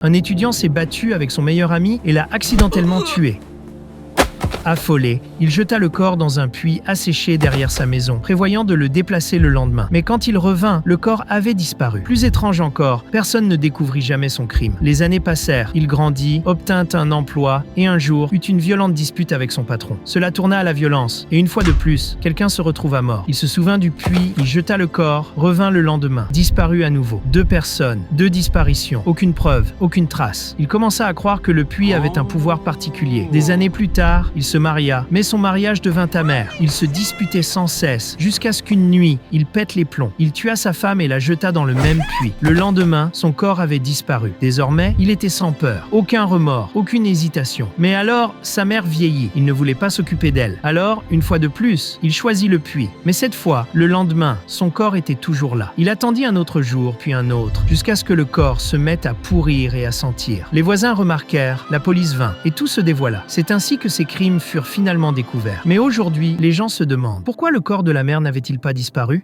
Un étudiant s'est battu avec son meilleur ami et l'a accidentellement tué. Affolé, il jeta le corps dans un puits asséché derrière sa maison, prévoyant de le déplacer le lendemain. Mais quand il revint, le corps avait disparu. Plus étrange encore, personne ne découvrit jamais son crime. Les années passèrent, il grandit, obtint un emploi et un jour eut une violente dispute avec son patron. Cela tourna à la violence et une fois de plus, quelqu'un se retrouva mort. Il se souvint du puits, il jeta le corps, revint le lendemain, disparut à nouveau. 2 personnes, 2 disparitions, aucune preuve, aucune trace. Il commença à croire que le puits avait un pouvoir particulier. Des années plus tard, il se maria, mais son mariage devint amer. Ils se disputaient sans cesse, jusqu'à ce qu'une nuit, il pète les plombs. Il tua sa femme et la jeta dans le même puits. Le lendemain, son corps avait disparu. Désormais, il était sans peur, aucun remords, aucune hésitation. Mais alors, sa mère vieillit. Il ne voulait pas s'occuper d'elle. Alors, une fois de plus, il choisit le puits. Mais cette fois, le lendemain, son corps était toujours là. Il attendit un autre jour, puis un autre, jusqu'à ce que le corps se mette à pourrir et à sentir. Les voisins remarquèrent, la police vint, et tout se dévoila. C'est ainsi que ces crimes furent finalement découverts. Mais aujourd'hui, les gens se demandent, pourquoi le corps de la mère n'avait-il pas disparu ?